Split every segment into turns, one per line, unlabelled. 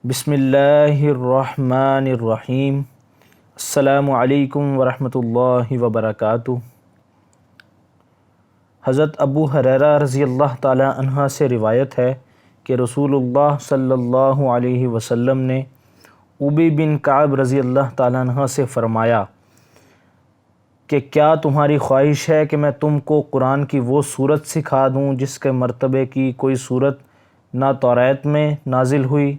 بسم اللہ الرحمن الرحیم۔ السلام علیکم ورحمۃ اللہ وبرکاتہ۔ حضرت ابو ہریرہ رضی اللہ تعالی عنہ سے روایت ہے کہ رسول اللہ صلی اللہ علیہ وسلم نے ابی بن کعب رضی اللہ تعالی عنہ سے فرمایا کہ کیا تمہاری خواہش ہے کہ میں تم کو قرآن کی وہ صورت سکھا دوں جس کے مرتبے کی کوئی صورت نہ توریت میں نازل ہوئی،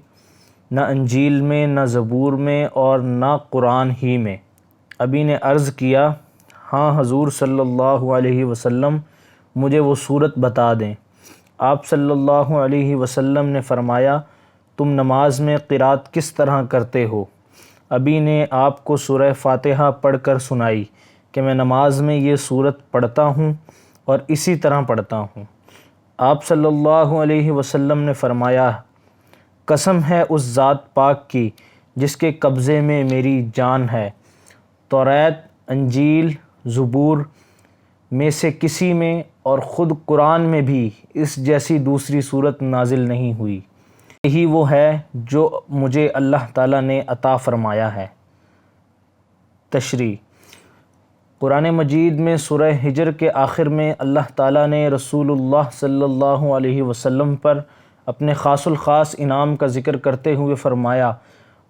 نہ انجیل میں، نہ زبور میں اور نہ قرآن ہی میں؟ ابی نے عرض کیا، ہاں حضور صلی اللہ علیہ وسلم، مجھے وہ صورت بتا دیں۔ آپ صلی اللہ علیہ وسلم نے فرمایا، تم نماز میں قرات کس طرح کرتے ہو؟ ابی نے آپ کو سورہ فاتحہ پڑھ کر سنائی کہ میں نماز میں یہ صورت پڑھتا ہوں اور اسی طرح پڑھتا ہوں۔ آپ صلی اللہ علیہ وسلم نے فرمایا، قسم ہے اس ذات پاک کی جس کے قبضے میں میری جان ہے، توریت، انجیل، زبور میں سے کسی میں اور خود قرآن میں بھی اس جیسی دوسری صورت نازل نہیں ہوئی۔ یہی وہ ہے جو مجھے اللہ تعالیٰ نے عطا فرمایا ہے۔ تشریح: قرآن مجید میں سورہ حجر کے آخر میں اللہ تعالیٰ نے رسول اللہ صلی اللہ علیہ وسلم پر اپنے خاص الخاص انعام کا ذکر کرتے ہوئے فرمایا،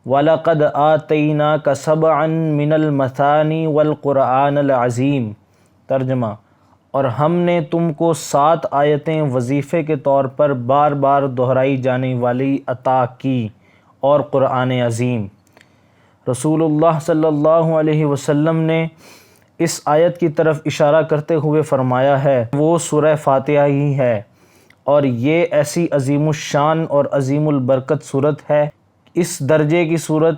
وَلَقَدْ آتَيْنَاكَ سَبْعًا مِنَ الْمَثَانِي وَالْقُرْآنَ الْعَظِيمِ۔ ترجمہ: اور ہم نے تم کو 7 آیتیں وظیفے کے طور پر بار بار دہرائی جانے والی عطا کی اور قرآن عظیم۔ رسول اللہ صلی اللہ علیہ وسلم نے اس آیت کی طرف اشارہ کرتے ہوئے فرمایا ہے، وہ سورہ فاتحہ ہی ہے، اور یہ ایسی عظیم الشان اور عظیم البرکت صورت ہے، اس درجے کی صورت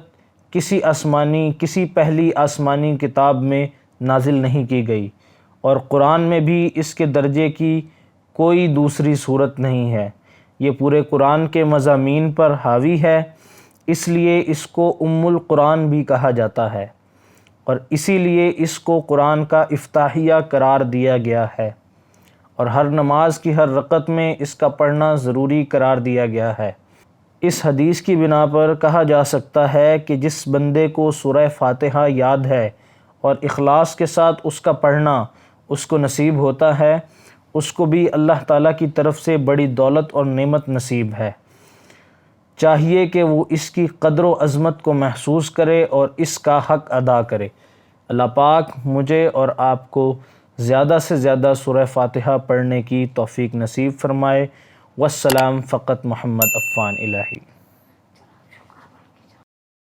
کسی پہلی آسمانی کتاب میں نازل نہیں کی گئی، اور قرآن میں بھی اس کے درجے کی کوئی دوسری صورت نہیں ہے۔ یہ پورے قرآن کے مضامین پر حاوی ہے، اس لیے اس کو ام القرآن بھی کہا جاتا ہے، اور اسی لیے اس کو قرآن کا افتتاحیہ قرار دیا گیا ہے، اور ہر نماز کی ہر رکعت میں اس کا پڑھنا ضروری قرار دیا گیا ہے۔ اس حدیث کی بنا پر کہا جا سکتا ہے کہ جس بندے کو سورہ فاتحہ یاد ہے اور اخلاص کے ساتھ اس کا پڑھنا اس کو نصیب ہوتا ہے، اس کو بھی اللہ تعالیٰ کی طرف سے بڑی دولت اور نعمت نصیب ہے۔ چاہیے کہ وہ اس کی قدر و عظمت کو محسوس کرے اور اس کا حق ادا کرے۔ اللہ پاک مجھے اور آپ کو زیادہ سے زیادہ سورہ فاتحہ پڑھنے کی توفیق نصیب فرمائے۔ والسلام، فقط محمد عفان الہی۔